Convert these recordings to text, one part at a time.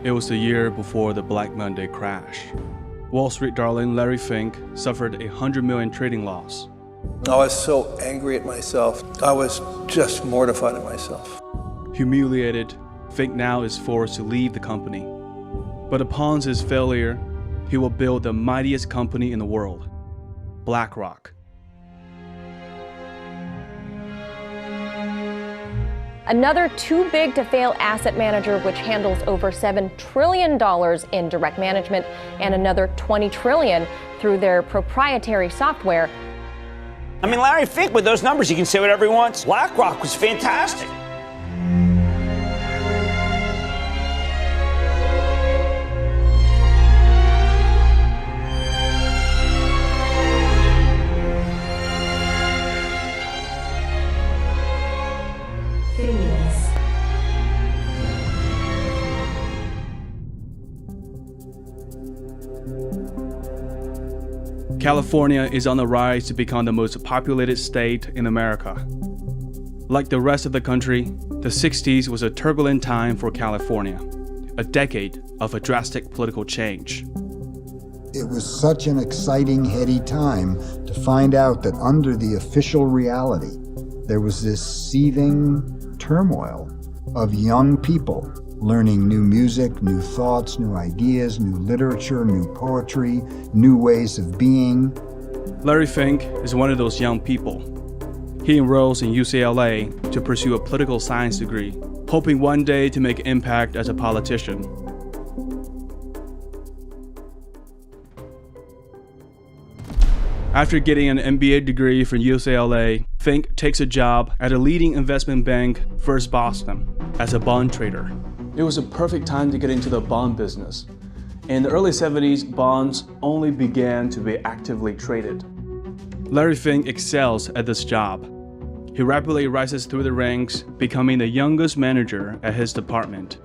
It was the year before the Black Monday crash. Wall Street darling Larry Fink suffered a $100 million trading loss. I was so angry at myself. I was just mortified at myself. Humiliated, Fink now is forced to leave the company. But upon his failure, he will build the mightiest company in the world, BlackRock. Another too-big-to-fail asset manager which handles over $7 trillion in direct management and another $20 trillion through their proprietary software. I mean, Larry Fink, with those numbers, he can say whatever he wants. BlackRock was fantastic. California is on the rise to become the most populated state in America. Like the rest of the country, the 60s was a turbulent time for California, a decade of a drastic political change. It was such an exciting, heady time to find out that under the official reality, there was this seething turmoil of young people learning new music, new thoughts, new ideas, new literature, new poetry, new ways of being. Larry Fink is one of those young people. He enrolls in UCLA to pursue a political science degree, hoping one day to make an impact as a politician. After getting an MBA degree from UCLA, Fink takes a job at a leading investment bank, First Boston, as a bond trader. It was a perfect time to get into the bond business. In the early 70s, bonds only began to be actively traded. Larry Fink excels at this job. He rapidly rises through the ranks, becoming the youngest manager at his department.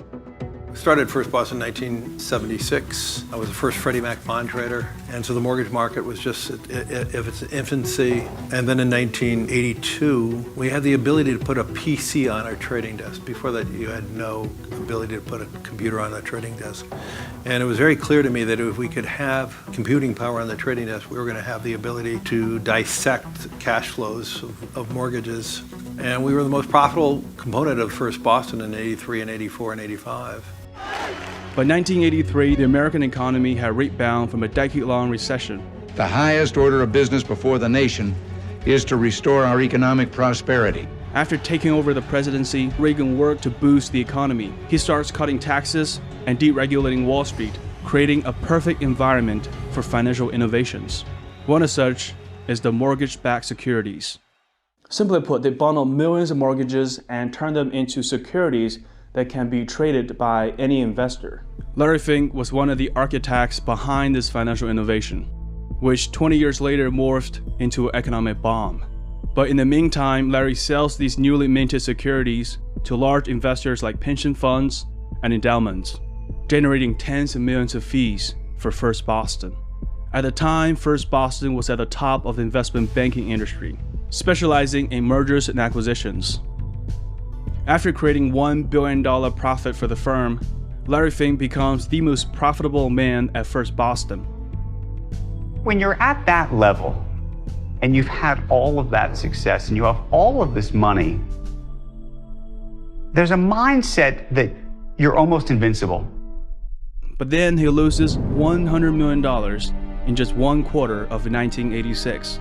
I started First Boston in 1976. I was the first Freddie Mac bond trader, and so the mortgage market was just at its infancy. And then in 1982, we had the ability to put a PC on our trading desk. Before that, you had no ability to put a computer on a trading desk. And it was very clear to me that if we could have computing power on the trading desk, we were going to have the ability to dissect cash flows of mortgages. And we were the most profitable component of First Boston in 83 and 84 and 85. By 1983, the American economy had rebounded from a decade-long recession. The highest order of business before the nation is to restore our economic prosperity. After taking over the presidency, Reagan worked to boost the economy. He starts cutting taxes and deregulating Wall Street, creating a perfect environment for financial innovations. One of such is the mortgage-backed securities. Simply put, they bundle millions of mortgages and turn them into securities that can be traded by any investor. Larry Fink was one of the architects behind this financial innovation, which 20 years later morphed into an economic bomb. But in the meantime, Larry sells these newly minted securities to large investors like pension funds and endowments, generating tens of millions of fees for First Boston. At the time, First Boston was at the top of the investment banking industry, specializing in mergers and acquisitions. After creating $1 billion profit for the firm, Larry Fink becomes the most profitable man at First Boston. When you're at that level, and you've had all of that success, and you have all of this money, there's a mindset that you're almost invincible. But then he loses $100 million in just one quarter of 1986.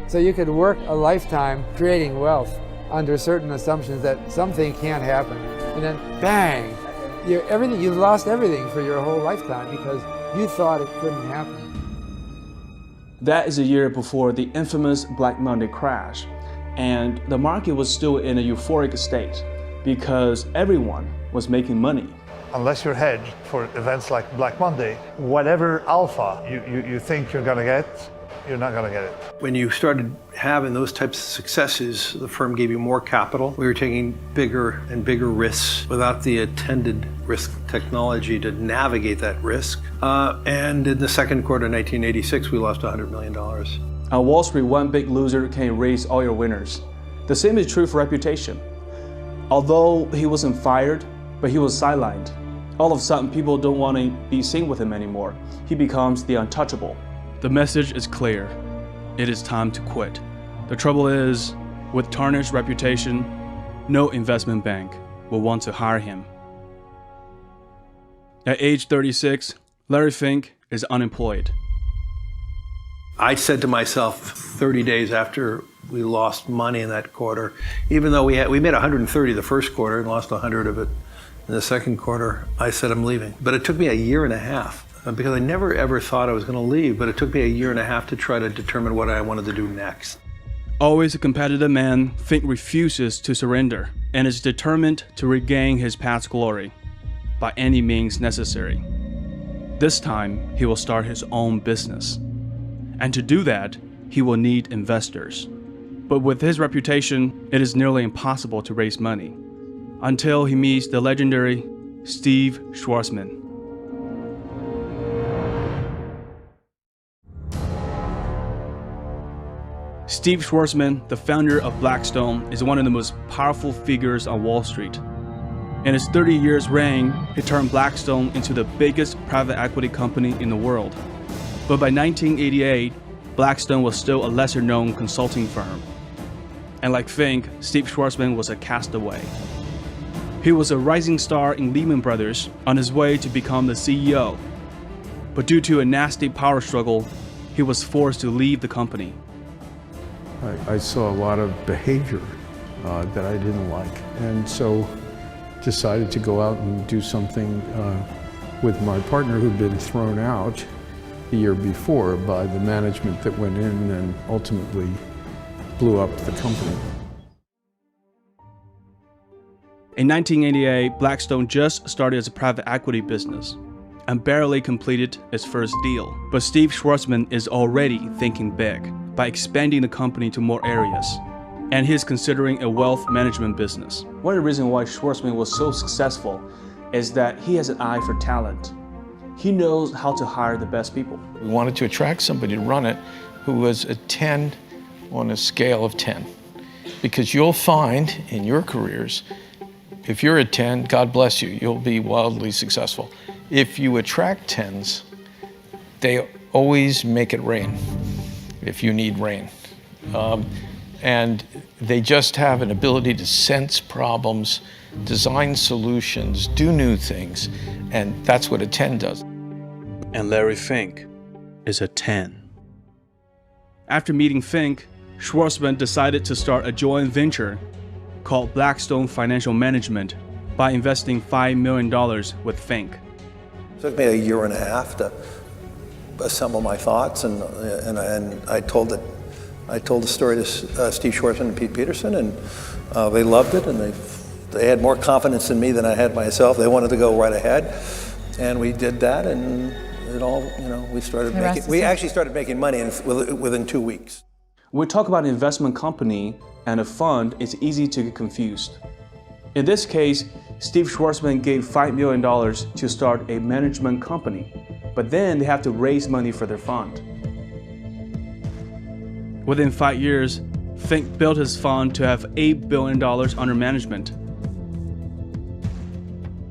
So you could work a lifetime creating wealth under certain assumptions that something can't happen. And then bang, you lost everything for your whole lifetime because you thought it couldn't happen. That is a year before the infamous Black Monday crash, and the market was still in a euphoric state because everyone was making money. Unless you're hedged for events like Black Monday, whatever alpha you think you're going to get, you're not going to get it. When you started having those types of successes, the firm gave you more capital. We were taking bigger and bigger risks without the attended risk technology to navigate that risk. And in the second quarter of 1986, we lost $100 million. On Wall Street, one big loser can erase all your winners. The same is true for reputation. Although he wasn't fired, but he was sidelined. All of a sudden, people don't want to be seen with him anymore. He becomes the untouchable. The message is clear. It is time to quit. The trouble is, with tarnished reputation, no investment bank will want to hire him. At age 36, Larry Fink is unemployed. I said to myself 30 days after we lost money in that quarter, even though we made 130 the first quarter and lost 100 of it in the second quarter, I said I'm leaving. But it took me a year and a half because I never ever thought I was going to leave, but it took me a year and a half to try to determine what I wanted to do next. Always a competitive man, Fink refuses to surrender and is determined to regain his past glory by any means necessary. This time, he will start his own business. And to do that, he will need investors. But with his reputation, it is nearly impossible to raise money until he meets the legendary Steve Schwarzman. Steve Schwarzman, the founder of Blackstone, is one of the most powerful figures on Wall Street. In his 30 years reign, he turned Blackstone into the biggest private equity company in the world. But by 1988, Blackstone was still a lesser-known consulting firm. And like Fink, Steve Schwarzman was a castaway. He was a rising star in Lehman Brothers on his way to become the CEO. But due to a nasty power struggle, he was forced to leave the company. I saw a lot of behavior that I didn't like, and so decided to go out and do something with my partner who'd been thrown out the year before by the management that went in and ultimately blew up the company. In 1988, Blackstone just started as a private equity business and barely completed its first deal. But Steve Schwarzman is already thinking big by expanding the company to more areas. And he's considering a wealth management business. One of the reasons why Schwarzman was so successful is that he has an eye for talent. He knows how to hire the best people. We wanted to attract somebody to run it who was a 10 on a scale of 10. Because you'll find in your careers, if you're a 10, God bless you, you'll be wildly successful. If you attract 10s, they always make it rain if you need rain. And they just have an ability to sense problems, design solutions, do new things, and that's what a 10 does. And Larry Fink is a 10. After meeting Fink, Schwarzman decided to start a joint venture called Blackstone Financial Management by investing $5 million with Fink. It took me a year and a half to assemble my thoughts, and I told the story to Steve Schwarzman and Pete Peterson, and they loved it, and they had more confidence in me than I had myself. They wanted to go right ahead, and we did that, and it all, we actually started making money within 2 weeks. When we talk about an investment company and a fund, it's easy to get confused. In this case, Steve Schwarzman gave $5 million to start a management company, but then they have to raise money for their fund. Within 5 years, Fink built his fund to have $8 billion under management.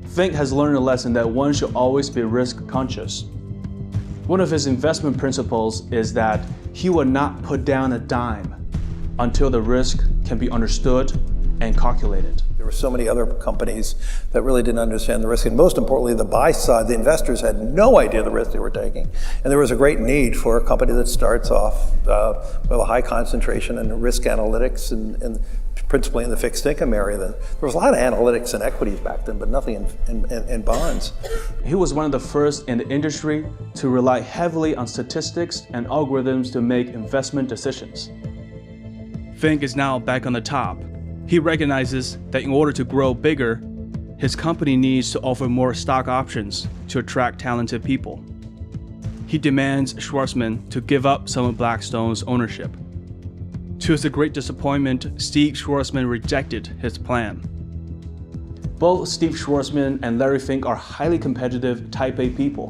Fink has learned a lesson that one should always be risk conscious. One of his investment principles is that he will not put down a dime until the risk can be understood and calculated. There were so many other companies that really didn't understand the risk, and most importantly, the buy side, the investors had no idea the risk they were taking. And there was a great need for a company that starts off with a high concentration in risk analytics, and principally in the fixed income area. There was a lot of analytics in equities back then, but nothing in bonds. He was one of the first in the industry to rely heavily on statistics and algorithms to make investment decisions. Fink is now back on the top. He recognizes that in order to grow bigger, his company needs to offer more stock options to attract talented people. He demands Schwarzman to give up some of Blackstone's ownership. To his great disappointment, Steve Schwarzman rejected his plan. Both Steve Schwarzman and Larry Fink are highly competitive Type A people.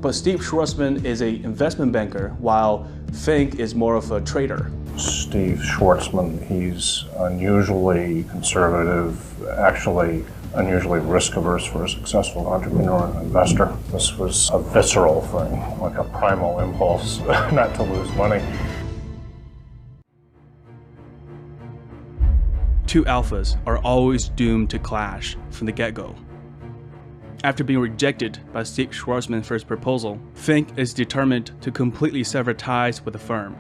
But Steve Schwarzman is an investment banker, while Fink is more of a trader. Steve Schwartzman. He's unusually conservative, actually unusually risk-averse for a successful entrepreneur and investor. This was a visceral thing, like a primal impulse not to lose money. Two alphas are always doomed to clash from the get-go. After being rejected by Steve Schwartzman's first proposal, Fink is determined to completely sever ties with the firm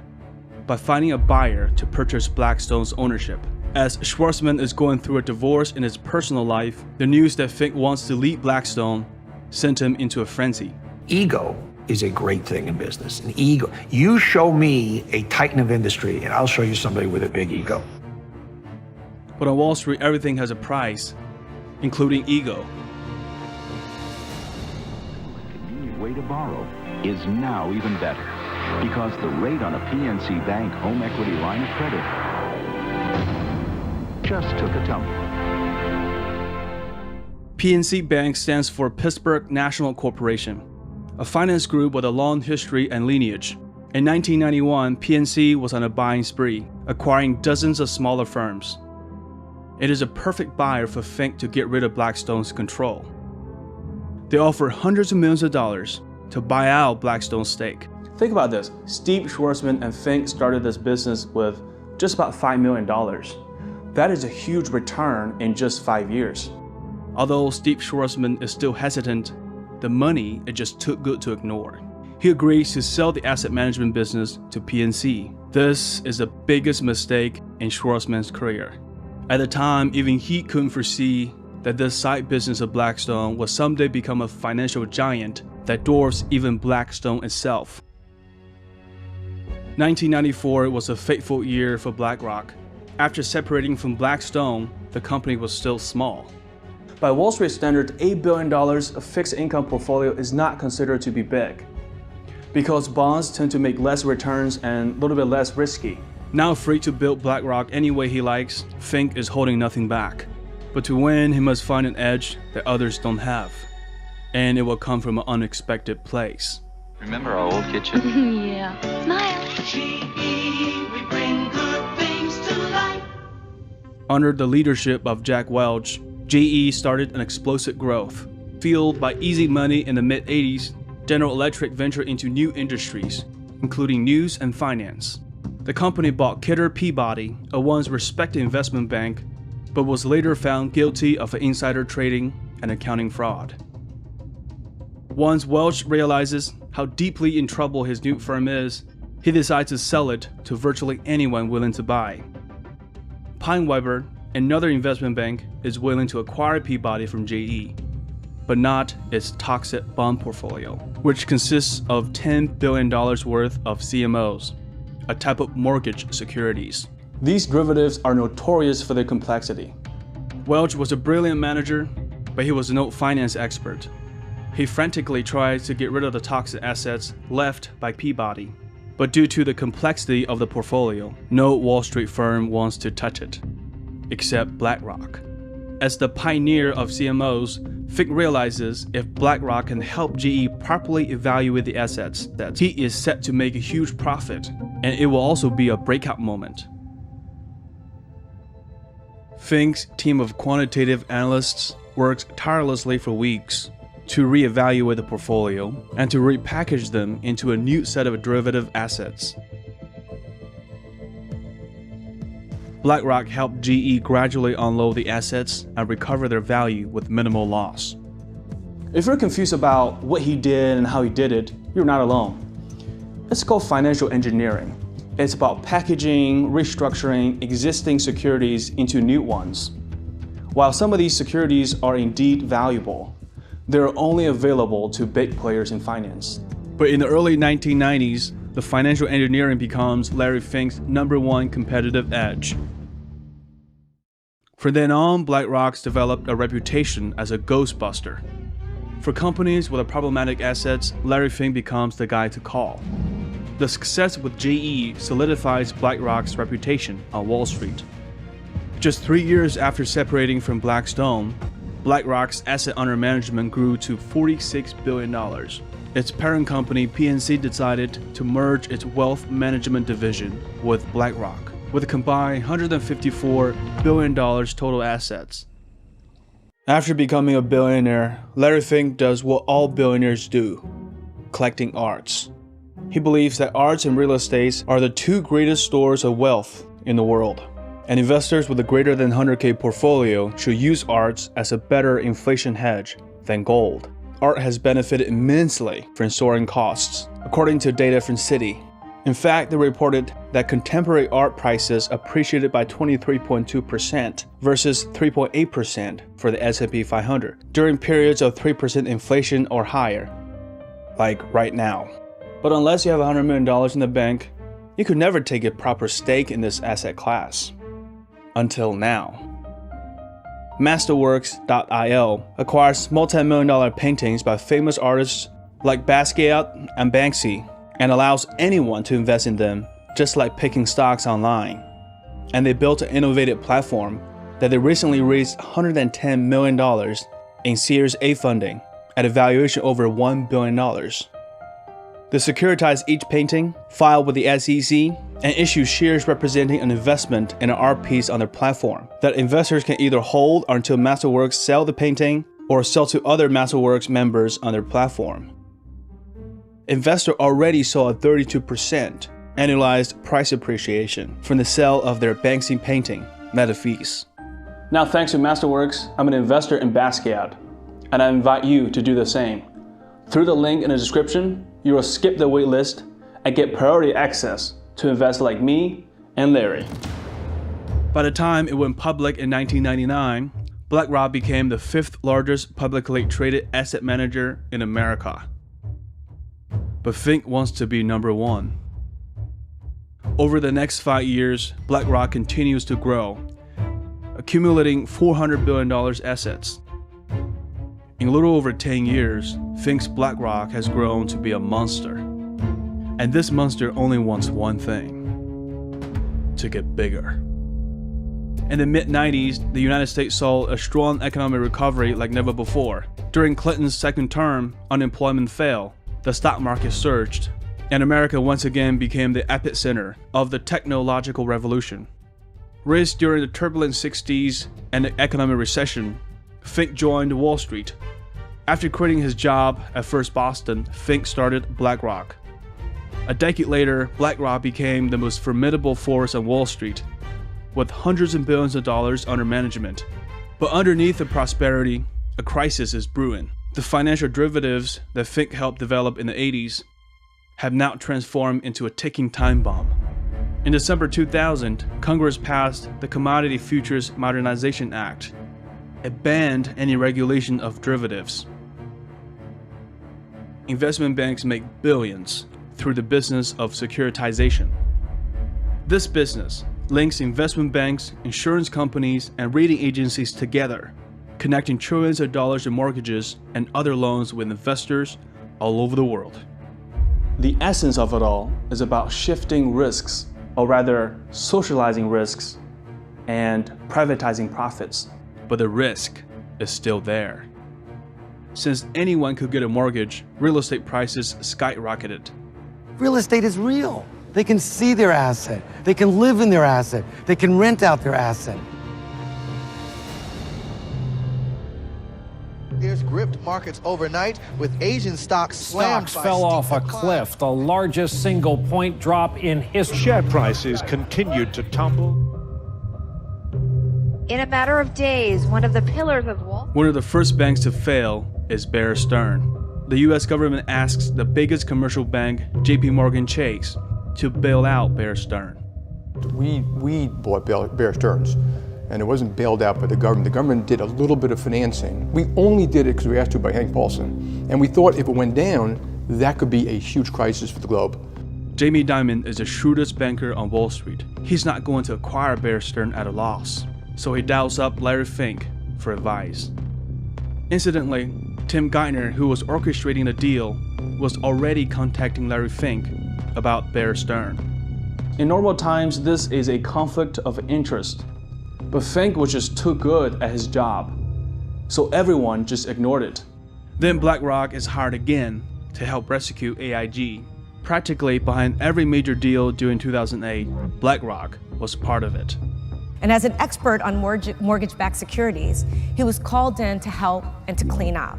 by finding a buyer to purchase Blackstone's ownership. As Schwartzman is going through a divorce in his personal life, the news that Fink wants to lead Blackstone sent him into a frenzy. Ego is a great thing in business. An ego. You show me a titan of industry, and I'll show you somebody with a big ego. But on Wall Street, everything has a price, including ego. A convenient way to borrow is now even better, because the rate on a PNC Bank home equity line of credit just took a tumble. PNC Bank stands for Pittsburgh National Corporation, a finance group with a long history and lineage. In 1991, PNC was on a buying spree, acquiring dozens of smaller firms. It is a perfect buyer for Fink to get rid of Blackstone's control. They offer hundreds of millions of dollars to buy out Blackstone's stake. Think about this. Steve Schwartzman and Fink started this business with just about $5 million. That is a huge return in just 5 years. Although Steve Schwartzman is still hesitant, the money is just too good to ignore. He agrees to sell the asset management business to PNC. This is the biggest mistake in Schwartzman's career. At the time, even he couldn't foresee that this side business of Blackstone would someday become a financial giant that dwarfs even Blackstone itself. 1994 was a fateful year for BlackRock. After separating from Blackstone, the company was still small. By Wall Street standards, $8 billion of fixed income portfolio is not considered to be big, because bonds tend to make less returns and a little bit less risky. Now free to build BlackRock any way he likes, Fink is holding nothing back. But to win, he must find an edge that others don't have. And it will come from an unexpected place. Remember our old kitchen? Yeah. Smile. we bring good things to life. Under the leadership of Jack Welch, GE started an explosive growth. Fueled by easy money in the mid-80s, General Electric ventured into new industries, including news and finance. The company bought Kidder Peabody, a once respected investment bank, but was later found guilty of insider trading and accounting fraud. Once Welch realizes how deeply in trouble his new firm is, he decides to sell it to virtually anyone willing to buy. PaineWebber, another investment bank, is willing to acquire Peabody from GE, but not its toxic bond portfolio, which consists of $10 billion worth of CMOs, a type of mortgage securities. These derivatives are notorious for their complexity. Welch was a brilliant manager, but he was no finance expert. He frantically tried to get rid of the toxic assets left by Peabody, but due to the complexity of the portfolio, no Wall Street firm wants to touch it, except BlackRock. As the pioneer of CMOs, Fink realizes if BlackRock can help GE properly evaluate the assets, that he is set to make a huge profit, and it will also be a breakout moment. Fink's team of quantitative analysts worked tirelessly for weeks to reevaluate the portfolio and to repackage them into a new set of derivative assets. BlackRock helped GE gradually unload the assets and recover their value with minimal loss. If you're confused about what he did and how he did it, you're not alone. It's called financial engineering. It's about packaging, restructuring existing securities into new ones. While some of these securities are indeed valuable, they're only available to big players in finance. But in the early 1990s, the financial engineering becomes Larry Fink's #1 competitive edge. From then on, BlackRock's developed a reputation as a ghostbuster. For companies with problematic assets, Larry Fink becomes the guy to call. The success with GE solidifies BlackRock's reputation on Wall Street. Just 3 years after separating from Blackstone, BlackRock's asset under management grew to $46 billion. its parent company PNC decided to merge its wealth management division with BlackRock, with a combined $154 billion total assets. After becoming a billionaire, Larry Fink does what all billionaires do: collecting arts. He believes that arts and real estate are the two greatest stores of wealth in the world, and investors with a greater than 100K portfolio should use arts as a better inflation hedge than gold. Art has benefited immensely from soaring costs, according to data from Citi. In fact, they reported that contemporary art prices appreciated by 23.2% versus 3.8% for the S&P 500 during periods of 3% inflation or higher, like right now. But unless you have $100 million in the bank, you could never take a proper stake in this asset class. Until now. Masterworks.io acquires multi-million-dollar paintings by famous artists like Basquiat and Banksy and allows anyone to invest in them, just like picking stocks online. And they built an innovative platform that they recently raised $110 million in Series A funding at a valuation over $1 billion. They securitize each painting, file with the SEC, and issue shares representing an investment in an art piece on their platform that investors can either hold until Masterworks sell the painting or sell to other Masterworks members on their platform. Investors already saw a 32% annualized price appreciation from the sale of their Banksy painting, net of fees. Now, thanks to Masterworks, I'm an investor in Basquiat, and I invite you to do the same. Through the link in the description, you will skip the wait list and get priority access to investors like me and Larry. By the time it went public in 1999, BlackRock became the 5th largest publicly traded asset manager in America. But Fink wants to be number 1. Over the next 5 years, BlackRock continues to grow, accumulating $400 billion assets. In a little over 10 years, Fink's BlackRock has grown to be a monster. And this monster only wants one thing: to get bigger. In the mid-90s, the United States saw a strong economic recovery like never before. During Clinton's second term, unemployment fell, the stock market surged, and America once again became the epicenter of the technological revolution. Raised during the turbulent 60s and the economic recession, Fink joined Wall Street. After quitting his job at First Boston, Fink started BlackRock. A decade later, BlackRock became the most formidable force on Wall Street, with hundreds of billions of dollars under management. But underneath the prosperity, a crisis is brewing. The financial derivatives that Fink helped develop in the 80s have now transformed into a ticking time bomb. In December 2000, Congress passed the Commodity Futures Modernization Act. It banned any regulation of derivatives. Investment banks make billions through the business of securitization. This business links investment banks, insurance companies, and rating agencies together, connecting trillions of dollars in mortgages and other loans with investors all over the world. The essence of it all is about shifting risks, or rather socializing risks and privatizing profits. But the risk is still there. Since anyone could get a mortgage, real estate prices skyrocketed. Real estate is real. They can see their asset. They can live in their asset. They can rent out their asset. There's gripped markets overnight with Asian stocks slammed. Stocks fell off a cliff, the largest single point drop in history. Share prices continued to tumble. In a matter of days, one of the pillars of Wall Street. One of the first banks to fail is Bear Stearns. The US government asks the biggest commercial bank, JP Chase, to bail out Bear Stearns. We bought Bear Stearns, and it wasn't bailed out by the government. The government did a little bit of financing. We only did it because we were asked to by Hank Paulson, and we thought if it went down, that could be a huge crisis for the globe. Jamie Dimon is the shrewdest banker on Wall Street. He's not going to acquire Bear Stearns at a loss, so he dials up Larry Fink for advice. Incidentally, Tim Geithner, who was orchestrating the deal, was already contacting Larry Fink about Bear Stearns. In normal times, this is a conflict of interest, but Fink was just too good at his job, so everyone just ignored it. Then BlackRock is hired again to help rescue AIG. Practically behind every major deal during 2008, BlackRock was part of it. And as an expert on mortgage-backed securities, he was called in to help and to clean up.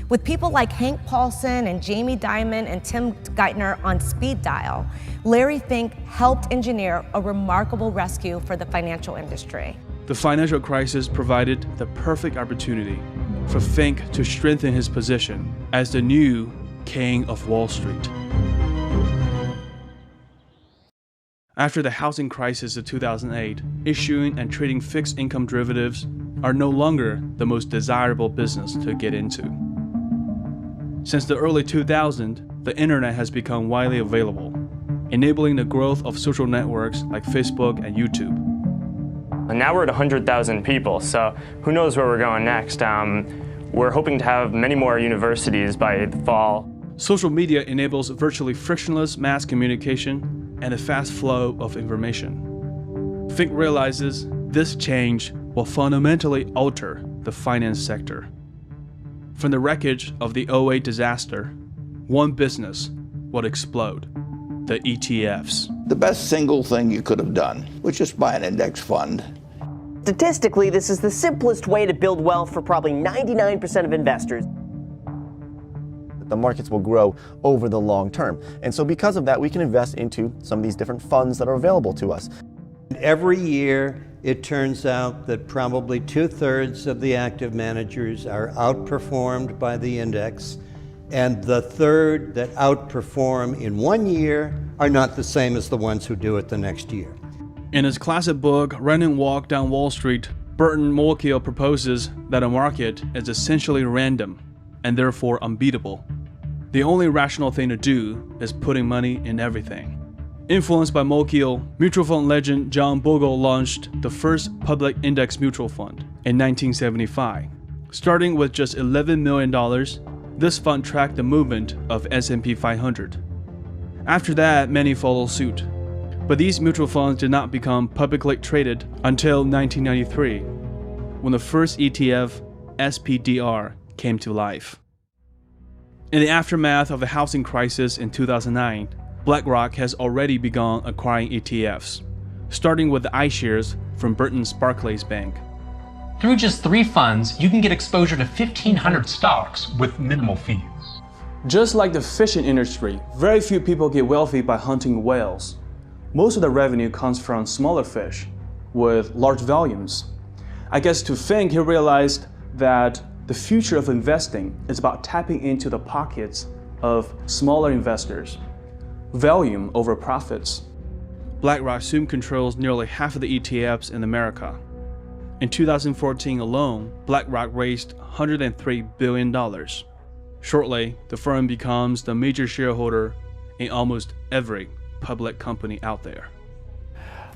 With people like Hank Paulson and Jamie Dimon and Tim Geithner on speed dial, Larry Fink helped engineer a remarkable rescue for the financial industry. The financial crisis provided the perfect opportunity for Fink to strengthen his position as the new king of Wall Street. After the housing crisis of 2008, issuing and trading fixed income derivatives are no longer the most desirable business to get into. Since the early 2000s, the internet has become widely available, enabling the growth of social networks like Facebook and YouTube. And now we're at 100,000 people, so who knows where we're going next. We're hoping to have many more universities by the fall. Social media enables virtually frictionless mass communication and a fast flow of information. Fink realizes this change will fundamentally alter the finance sector. From the wreckage of the 2008 disaster, one business would explode: the ETFs. The best single thing you could have done was just buy an index fund. Statistically, this is the simplest way to build wealth for probably 99% of investors. The markets will grow over the long term. And so because of that, we can invest into some of these different funds that are available to us. Every year, it turns out that probably 2/3 of the active managers are outperformed by the index, and the third that outperform in one year are not the same as the ones who do it the next year. In his classic book, Run and Walk Down Wall Street, Burton Malkiel proposes that a market is essentially random and therefore unbeatable. The only rational thing to do is putting money in everything. Influenced by Malkiel, mutual fund legend John Bogle launched the first public index mutual fund in 1975. Starting with just $11 million, this fund tracked the movement of S&P 500. After that, many followed suit. But these mutual funds did not become publicly traded until 1993, when the first ETF, SPDR, came to life. In the aftermath of the housing crisis in 2009, BlackRock has already begun acquiring ETFs, starting with the iShares from Burton's Barclays Bank. Through just 3 funds, you can get exposure to 1,500 stocks with minimal fees. Just like the fishing industry, very few people get wealthy by hunting whales. Most of the revenue comes from smaller fish with large volumes. I guess to Fink, he realized that the future of investing is about tapping into the pockets of smaller investors. Volume over profits. BlackRock soon controls nearly half of the ETFs in America. In 2014 alone, BlackRock raised $103 billion. Shortly, the firm becomes the major shareholder in almost every public company out there.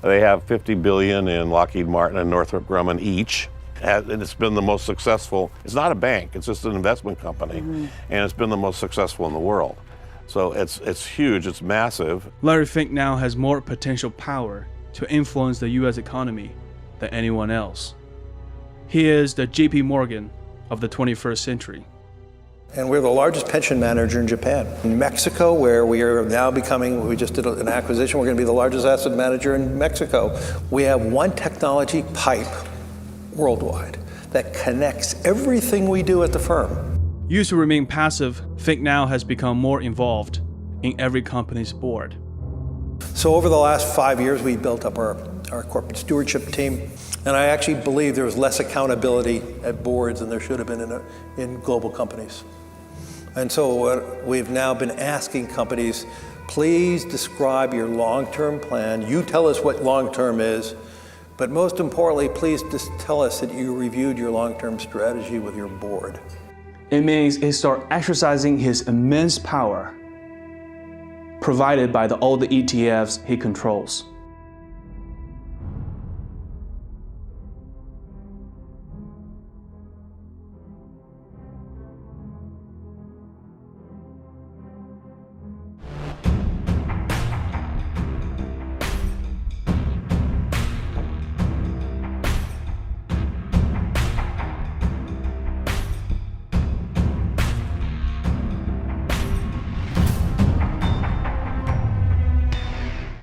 They have $50 billion in Lockheed Martin and Northrop Grumman each. And it's been the most successful. It's not a bank, it's just an investment company. And it's been the most successful in the world. So it's huge, it's massive. Larry Fink now has more potential power to influence the US economy than anyone else. He is the JP Morgan of the 21st century. And we're the largest pension manager in Japan. In Mexico, where we are now becoming, we just did an acquisition, we're going to be the largest asset manager in Mexico. We have one technology pipe worldwide that connects everything we do at the firm. Used to remain passive, Fink now has become more involved in every company's board. So over the last 5 years, we built up our corporate stewardship team, and I actually believe there was less accountability at boards than there should have been in global companies. And so we've now been asking companies, please describe your long-term plan. You tell us what long-term is, but most importantly, please just tell us that you reviewed your long-term strategy with your board. It means he starts exercising his immense power provided by all the ETFs he controls.